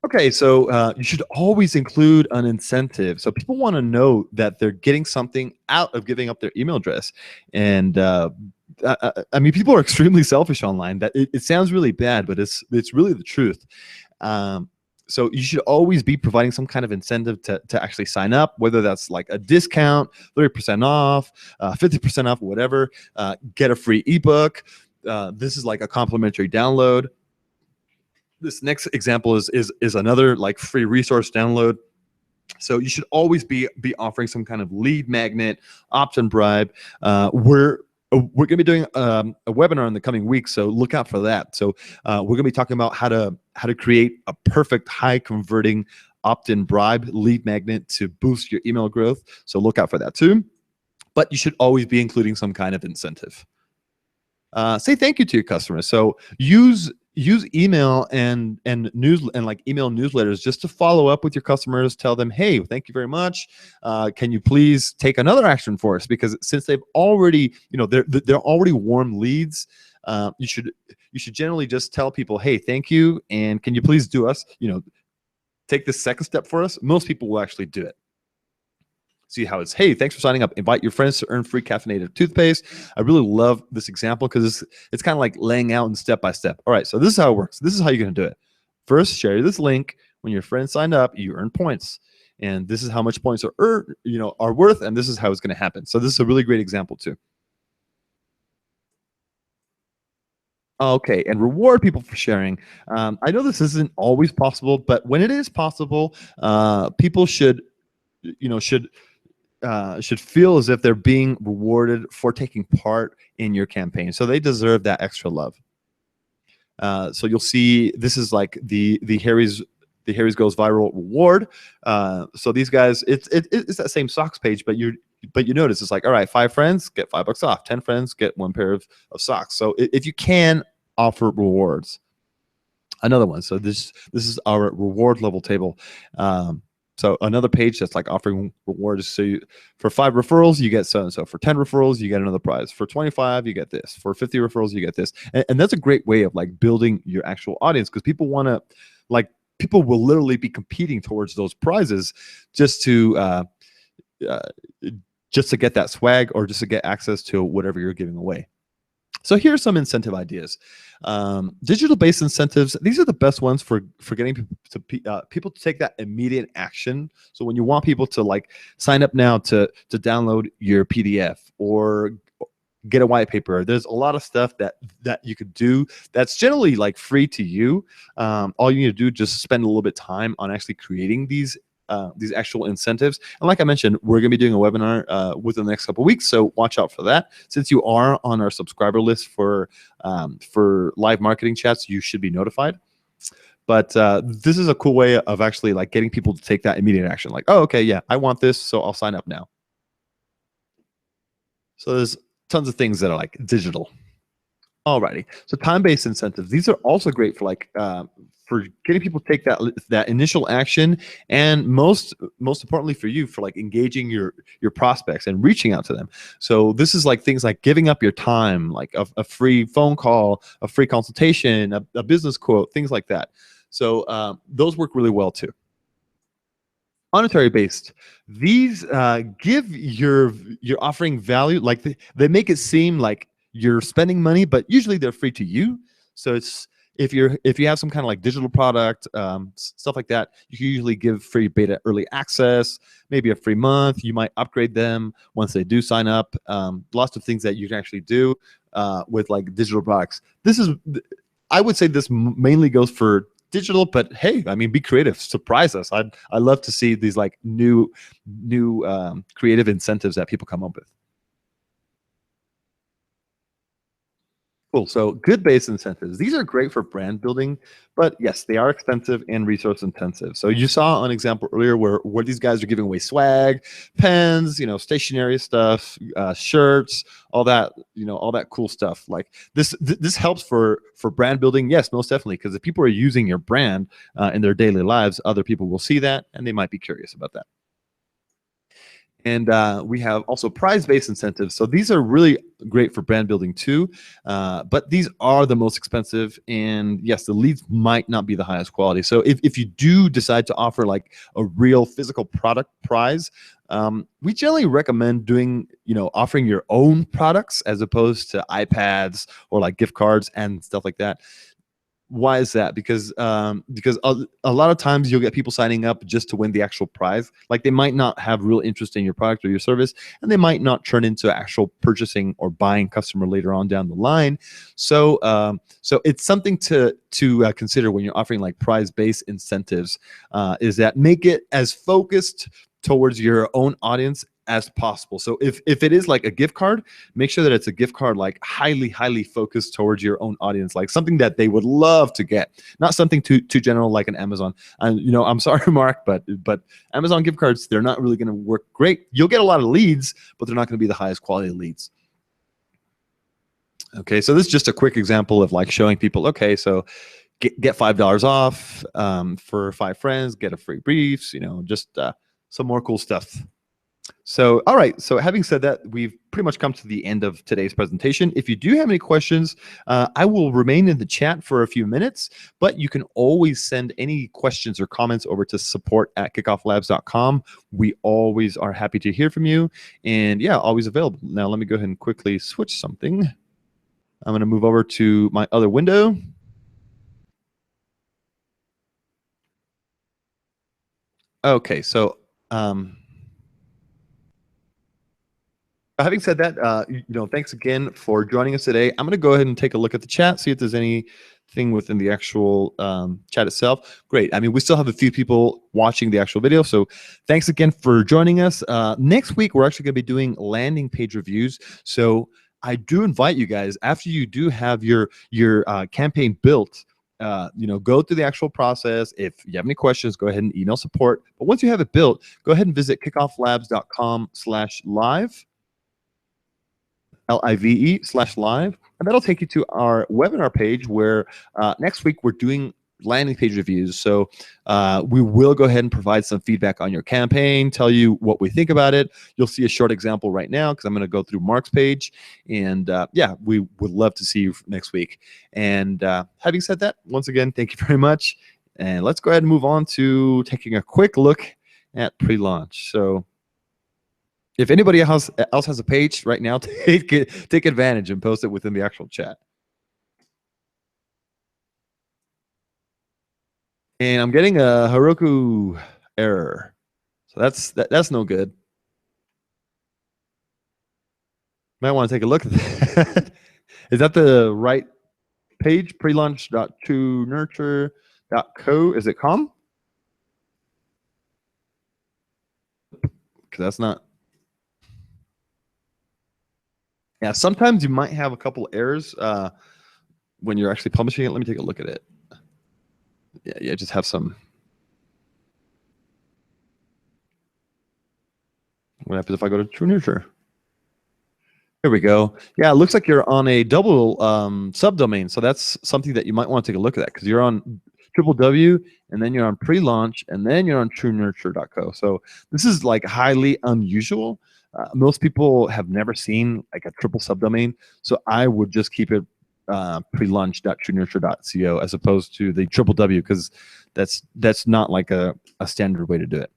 Okay, so you should always include an incentive. So people want to know that they're getting something out of giving up their email address. And I mean, people are extremely selfish online. That it sounds really bad, but it's really the truth. So you should always be providing some kind of incentive to actually sign up, whether that's like a discount, 30% off, 50% off, whatever. Get a free ebook. This is like a complimentary download. This next example is another like free resource download. So you should always be offering some kind of lead magnet, opt-in bribe. We're going to be doing a webinar in the coming weeks, so look out for that. So we're going to be talking about how to create a perfect high converting opt-in bribe lead magnet to boost your email growth. So look out for that too. But you should always be including some kind of incentive. Say thank you to your customers. So use email and like email newsletters just to follow up with your customers. Tell them, hey, thank you very much. Can you please take another action for us? Because since they've already, they're already warm leads, you should generally just tell people, hey, thank you, and can you please do us, take this second step for us. Most people will actually do it. See how it's, hey, thanks for signing up. Invite your friends to earn free caffeinated toothpaste. I really love this example because it's kind of like laying out in step by step. All right, so this is how it works. This is how you're going to do it. First, share this link. When your friends sign up, you earn points, and this is how much points are worth, and this is how it's going to happen. So this is a really great example too. Okay, and reward people for sharing. I know this isn't always possible, but when it is possible, people should feel as if they're being rewarded for taking part in your campaign. So they deserve that extra love. So you'll see this is like the Harry's Goes Viral reward. So these guys, it's that same socks page, but you notice it's like, all right, 5 friends get $5 off, 10 friends get 1 pair of socks. So if you can offer rewards. Another one. So this is our reward level table. So another page that's like offering rewards. So for 5 referrals, you get so-and-so. For 10 referrals, you get another prize. For 25, you get this. For 50 referrals, you get this. And that's a great way of like building your actual audience, because people want to, like, people will literally be competing towards those prizes just to get that swag, or just to get access to whatever you're giving away. So here are some incentive ideas. Digital-based incentives, these are the best ones for getting people to take that immediate action. So when you want people to like sign up now to download your PDF, or get a white paper. There's a lot of stuff that you could do that's generally like free to you. All you need to do, just spend a little bit of time on actually creating these actual incentives. And like I mentioned, we're going to be doing a webinar within the next couple of weeks, so watch out for that. Since you are on our subscriber list for live marketing chats, you should be notified. But this is a cool way of actually like getting people to take that immediate action. Like, oh, okay, yeah, I want this, so I'll sign up now. So there's tons of things that are like digital. Alrighty. So time-based incentives. These are also great for getting people to take that initial action, and most importantly for you, for like engaging your prospects and reaching out to them. So this is like things like giving up your time, like a free phone call, a free consultation, a business quote, things like that. So those work really well too. Monetary based, these give your offering value. Like they make it seem like you're spending money, but usually they're free to you. So it's, if you have some kind of like digital product, stuff like that, you can usually give free beta early access, maybe a free month. You might upgrade them once they do sign up. Lots of things that you can actually do with like digital products. I would say this mainly goes for digital, but hey, I mean, be creative, surprise us. I love to see these like new creative incentives that people come up with. Cool. So good base incentives. These are great for brand building, but yes, they are expensive and resource intensive. So you saw an example earlier where these guys are giving away swag, pens, stationery stuff, shirts, all that, all that cool stuff. Like this helps for brand building. Yes, most definitely, because if people are using your brand in their daily lives, other people will see that and they might be curious about that. And we have also prize-based incentives. So these are really great for brand building too, but these are the most expensive. And yes, the leads might not be the highest quality. So if you do decide to offer like a real physical product prize, we generally recommend offering your own products as opposed to iPads or like gift cards and stuff like that. Why is that? Because a lot of times you'll get people signing up just to win the actual prize. Like they might not have real interest in your product or your service, and they might not turn into actual purchasing or buying customer later on down the line. So so it's something to consider when you're offering like prize-based incentives, is that make it as focused towards your own audience as possible. So if it is like a gift card, make sure that it's a gift card like highly focused towards your own audience, like something that they would love to get, not something too general like an Amazon. And I'm sorry, Mark, but Amazon gift cards, they're not really going to work great. You'll get a lot of leads, but they're not going to be the highest quality leads. Okay, so this is just a quick example of like showing people, okay, so get $5 off for 5 friends, get a free briefs, just some more cool stuff. So, all right. So having said that, we've pretty much come to the end of today's presentation. If you do have any questions, I will remain in the chat for a few minutes, but you can always send any questions or comments over to support@kickofflabs.com. We always are happy to hear from you, and yeah, always available. Now, let me go ahead and quickly switch something. I'm going to move over to my other window. Okay. So, having said that, thanks again for joining us today. I'm going to go ahead and take a look at the chat, see if there's anything within the actual chat itself. Great. I mean, we still have a few people watching the actual video, so thanks again for joining us. Next week, we're actually going to be doing landing page reviews. So I do invite you guys, after you do have your campaign built, go through the actual process. If you have any questions, go ahead and email support. But once you have it built, go ahead and visit kickofflabs.com/live. LIVE/live, and that'll take you to our webinar page where next week we're doing landing page reviews. So we will go ahead and provide some feedback on your campaign, tell you what we think about it. You'll see a short example right now because I'm going to go through Mark's page, and yeah, we would love to see you next week. And having said that, once again, thank you very much, and let's go ahead and move on to taking a quick look at pre-launch. So if anybody else has a page right now, take advantage and post it within the actual chat. And I'm getting a Heroku error, so that's no good. Might want to take a look at that. Is that the right page? Prelaunch.TrueNurture.co. Is it com? Because that's not. Yeah, sometimes you might have a couple errors when you're actually publishing it. Let me take a look at it. Yeah, just have some. What happens if I go to True Nurture? Here we go. Yeah, it looks like you're on a double subdomain. So that's something that you might want to take a look at, because you're on www, and then you're on pre-launch, and then you're on truenurture.co. So this is like highly unusual. Most people have never seen like a triple subdomain. So I would just keep it prelaunch.truenurture.co as opposed to the triple W, because that's not like a standard way to do it.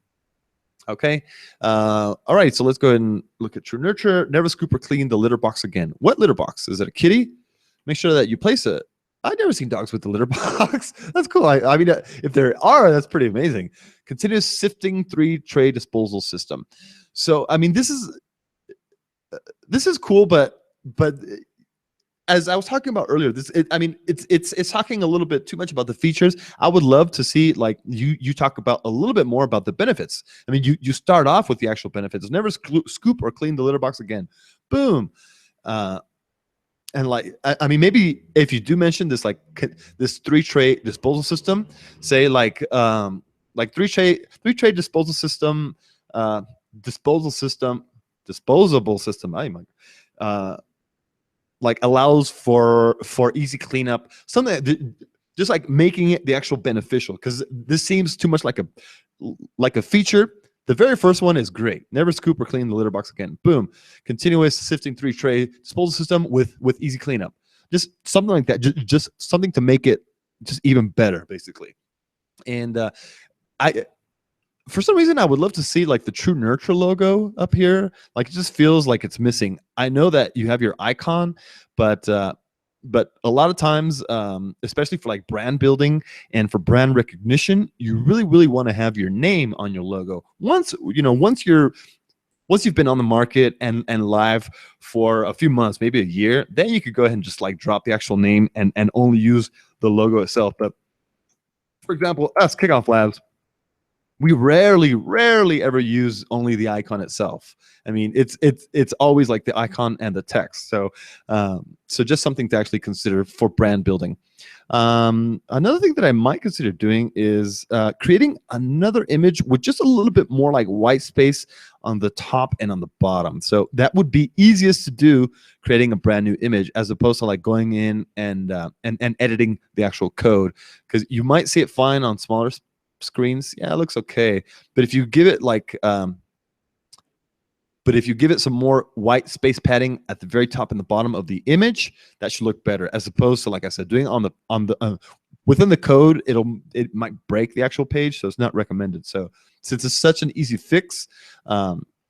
Okay. All right. So let's go ahead and look at True Nurture. Never scoop or clean the litter box again. What litter box? Is it a kitty? Make sure that you place it. I've never seen dogs with the litter box. That's cool. I mean, if there are, that's pretty amazing. Continuous sifting 3-tray disposal system. So, I mean, this is cool, but as I was talking about earlier, I mean, it's talking a little bit too much about the features. I would love to see like you talk about a little bit more about the benefits. I mean, you start off with the actual benefits. Never scoop or clean the litter box again. Boom. And like, I mean, maybe if you do mention this, like this 3-tray disposal system, say like 3-tray disposal system, disposable system. Like allows for easy cleanup, something that, just like making it the actual beneficial, because this seems too much like a feature. The very first one is great. Never scoop or clean the litter box again. Boom. Continuous sifting 3-tray disposal system with easy cleanup. Just something like that. Just something to make it just even better, basically. And for some reason, I would love to see like the True Nurture logo up here. Like it just feels like it's missing. I know that you have your icon, but a lot of times, especially for like brand building and for brand recognition, you really want to have your name on your logo. Once you've been on the market and live for a few months, maybe a year, then you could go ahead and just like drop the actual name and only use the logo itself. But for example, us Kickoff Labs, we rarely ever use only the icon itself. I mean, it's always like the icon and the text. So so just something to actually consider for brand building. Another thing that I might consider doing is creating another image with just a little bit more like white space on the top and on the bottom. So that would be easiest to do, creating a brand new image, as opposed to like going in and editing the actual code, because you might see it fine on smaller screens. Yeah, it looks okay, but if you give it like some more white space padding at the very top and the bottom of the image, that should look better, as opposed to, like I said, doing on the within the code, it might break the actual page, so it's not recommended. So since it's such an easy fix,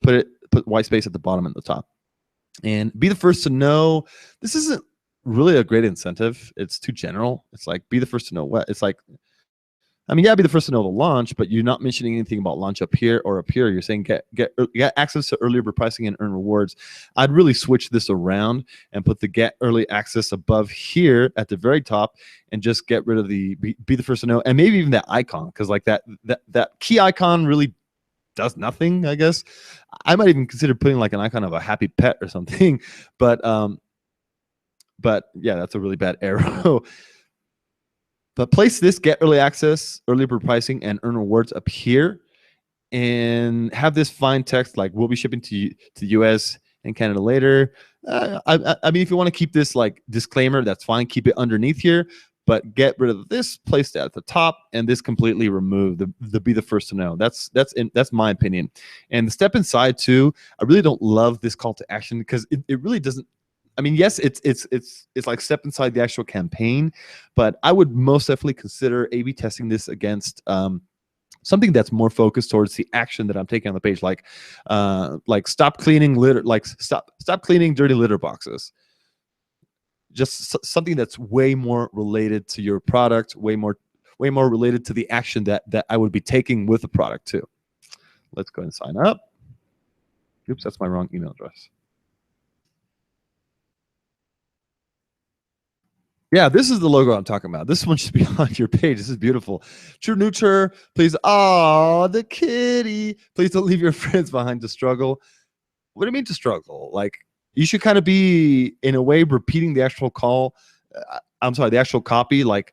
put white space at the bottom and the top. And be the first to know. This isn't really a great incentive. It's too general. It's like be the first to know what. It's like, I mean, yeah, be the first to know the launch, but you're not mentioning anything about launch up here or up here. You're saying get access to early bird pricing and earn rewards. I'd really switch this around and put the get early access above here at the very top, and just get rid of the be the first to know, and maybe even that icon, because like that key icon really does nothing, I guess. I might even consider putting like an icon of a happy pet or something, but yeah, that's a really bad arrow. But place this get early access, early bird pricing, and earn rewards up here, and have this fine text like we'll be shipping to the US and Canada later. I mean, if you want to keep this like disclaimer, that's fine. Keep it underneath here, but get rid of this, place that at the top, and this completely remove the be the first to know. That's my opinion. And the step inside too, I really don't love this call to action, because it really doesn't. I mean, yes, it's like step inside the actual campaign, but I would most definitely consider A/B testing this against something that's more focused towards the action that I'm taking on the page, like stop cleaning litter, like stop cleaning dirty litter boxes. Just something that's way more related to your product, way more related to the action that I would be taking with the product too. Let's go and sign up. Oops, that's my wrong email address. Yeah, this is the logo I'm talking about. This one should be on your page. This is beautiful. True nurture, please. Oh, the kitty. Please don't leave your friends behind to struggle. What do you mean to struggle? Like, you should kind of be, in a way, repeating the actual call. I'm sorry, the actual copy. Like,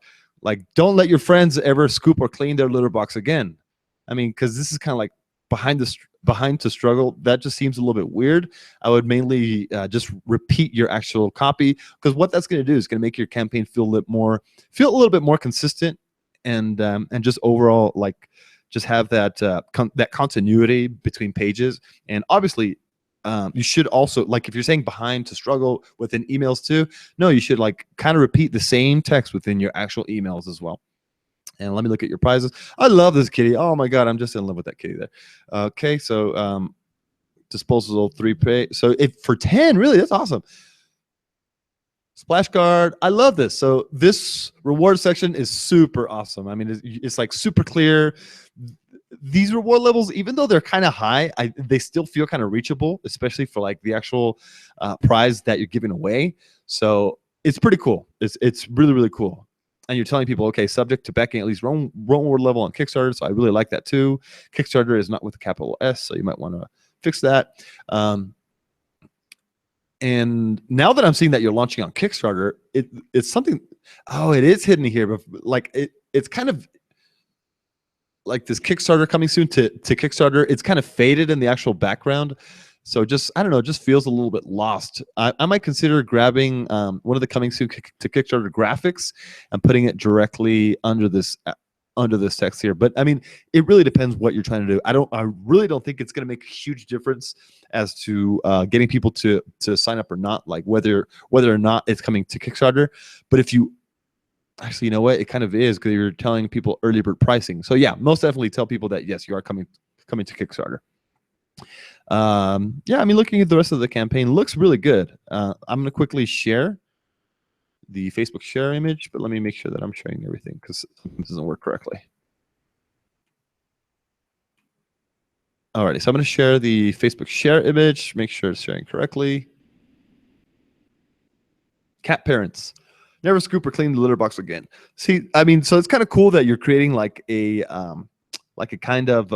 don't let your friends ever scoop or clean their litter box again. I mean, because this is kind of like behind to struggle. That just seems a little bit weird. I would mainly just repeat your actual copy, because what that's going to do is going to make your campaign feel a little bit more consistent, and just overall, like, just have that that continuity between pages. And obviously, you should also, like, if you're saying behind to struggle within emails too, no, you should like kind of repeat the same text within your actual emails as well. And let me look at your prizes. I love this kitty. Oh my God, I'm just in love with that kitty there. Okay, so disposable 3 pay. So if for 10, really, that's awesome. Splash guard. I love this. So this reward section is super awesome. I mean, it's like super clear. These reward levels, even though they're kind of high, they still feel kind of reachable, especially for like the actual prize that you're giving away. So it's pretty cool. It's really, really cool. And you're telling people, okay, subject to backing at least one reward level on Kickstarter. So I really like that too. Kickstarter is not with a capital S, so you might want to fix that. And now that I'm seeing that you're launching on Kickstarter, it's something. Oh, it is hidden here, but like it's kind of like this Kickstarter coming soon to Kickstarter. It's kind of faded in the actual background. So just, I don't know, it just feels a little bit lost. I might consider grabbing one of the coming soon to Kickstarter graphics and putting it directly under this text here. But I mean, it really depends what you're trying to do. I really don't think it's going to make a huge difference as to getting people to sign up or not, like whether or not it's coming to Kickstarter. But if you actually, you know what, it kind of is, because you're telling people early bird pricing. So yeah, most definitely tell people that yes, you are coming to Kickstarter. Yeah, I mean, looking at the rest of the campaign, looks really good. I'm going to quickly share the Facebook share image, but let me make sure that I'm sharing everything, because something doesn't work correctly. Alrighty, so I'm going to share the Facebook share image, make sure it's sharing correctly. Cat parents. Never scoop or clean the litter box again. See, I mean, so it's kind of cool that you're creating like a kind of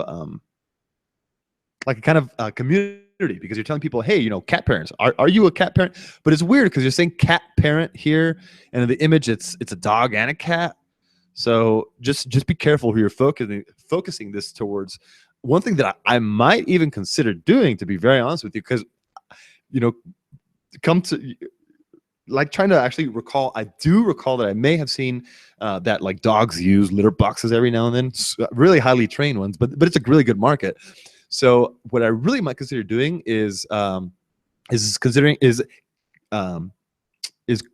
community, because you're telling people, hey, you know, cat parents, are you a cat parent? But it's weird because you're saying cat parent here, and in the image it's a dog and a cat. So just be careful who you're focusing this towards. One thing that I might even consider doing, to be very honest with you, because, you know, come to like trying to actually recall, I do recall that I may have seen that like dogs use litter boxes every now and then, really highly trained ones, but it's a really good market. So what I really might consider doing is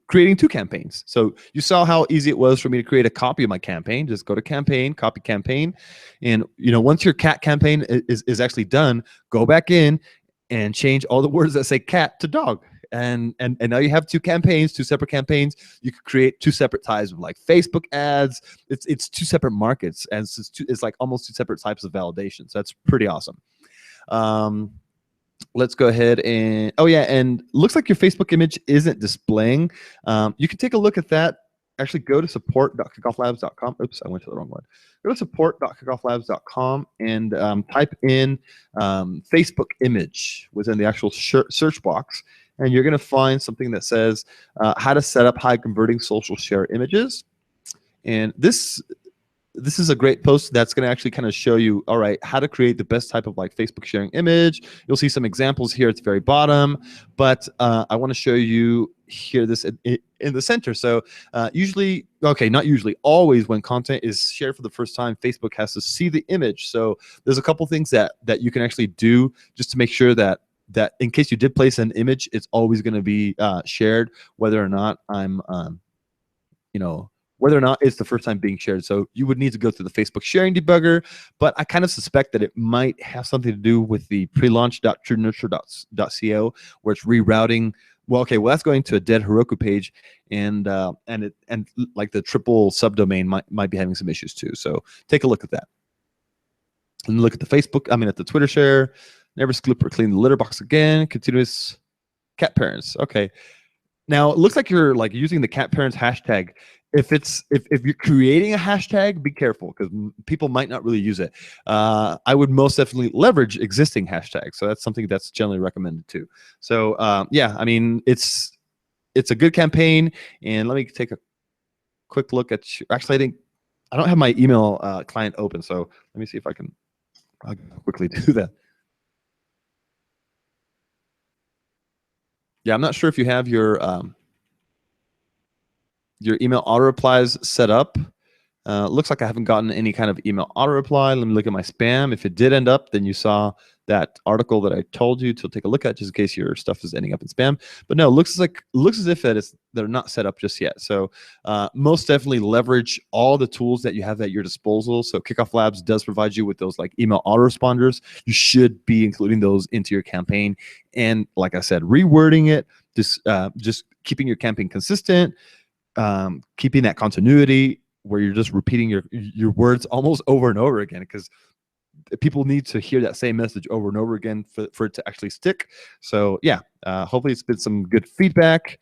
creating 2 campaigns. So you saw how easy it was for me to create a copy of my campaign. Just go to campaign, copy campaign, and you know, once your cat campaign is actually done, go back in and change all the words that say cat to dog. And now you have 2 campaigns, 2 separate campaigns. You could create 2 separate types of like Facebook ads. It's 2 separate markets, and it's like almost 2 separate types of validation. So that's pretty awesome. Let's go ahead and, oh yeah, and looks like your Facebook image isn't displaying. You can take a look at that. Actually, go to support.kickofflabs.com. Oops, I went to the wrong one. Go to support.kickofflabs.com and type in Facebook image within the actual search box, and you're going to find something that says how to set up high converting social share images. And this is a great post that's going to actually kind of show you, all right, how to create the best type of like Facebook sharing image. You'll see some examples here at the very bottom, but I want to show you here this in the center. So usually, okay, not usually, always when content is shared for the first time, Facebook has to see the image. So there's a couple things that you can actually do just to make sure that in case you did place an image, it's always going to be shared, whether or not whether or not it's the first time being shared. So you would need to go through the Facebook sharing debugger, but I kind of suspect that it might have something to do with the prelaunch.truenurture.co, where it's rerouting. Well, okay, well, that's going to a dead Heroku page, and like the triple subdomain might be having some issues too. So take a look at that. And look at the at the Twitter share. Never scoop or clean the litter box again. Continuous cat parents. Okay. Now it looks like you're like using the cat parents hashtag. If you're creating a hashtag, be careful because people might not really use it. I would most definitely leverage existing hashtags. So that's something that's generally recommended too. So yeah, I mean it's a good campaign. And let me take a quick look at actually I don't have my email client open. So let me see if I'll quickly do that. Yeah, I'm not sure if you have your email auto replies set up. Looks like I haven't gotten any kind of email auto reply. Let me look at my spam. If it did end up, then you saw that article that I told you to take a look at, just in case your stuff is ending up in spam. But no, looks as if they're not set up just yet. So most definitely leverage all the tools that you have at your disposal. So Kickoff Labs does provide you with those like email autoresponders. You should be including those into your campaign. And like I said, rewording it, just keeping your campaign consistent, keeping that continuity where you're just repeating your words almost over and over again, because people need to hear that same message over and over again for it to actually stick. So yeah, hopefully it's been some good feedback.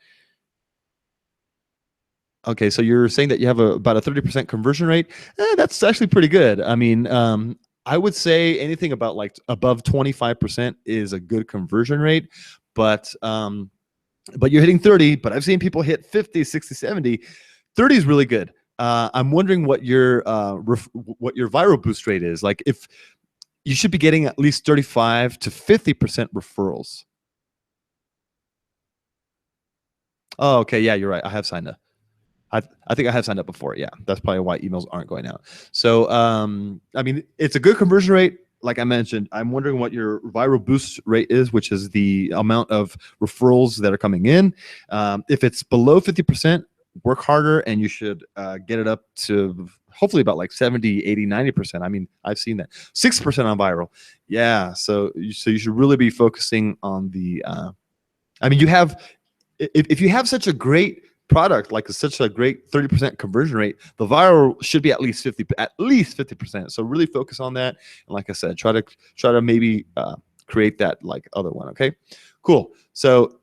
Okay, so you're saying that you have about a 30% conversion rate. That's actually pretty good. I mean, I would say anything about like above 25% is a good conversion rate, but you're hitting 30, but I've seen people hit 50, 60, 70. 30 is really good. I'm wondering what your viral boost rate is. Like if you should be getting at least 35 to 50% referrals. Oh, okay. Yeah, you're right. I have signed up. I think I have signed up before. Yeah, that's probably why emails aren't going out. So, I mean, it's a good conversion rate. Like I mentioned, I'm wondering what your viral boost rate is, which is the amount of referrals that are coming in. If it's below 50%, work harder, and you should get it up to hopefully about like 70, 80, 90%. I mean, I've seen that. 6% on viral. Yeah, so you should really be focusing on the I mean, if you have such a great product, like such a great 30% conversion rate, the viral should be at least 50%. So really focus on that. And like I said, try to maybe create that like other one. Okay, cool. So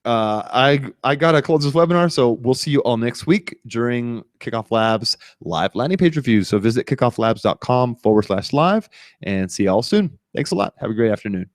I gotta close this webinar. So we'll see you all next week during Kickoff Labs live landing page reviews. So visit kickofflabs.com/live and see you all soon. Thanks a lot. Have a great afternoon.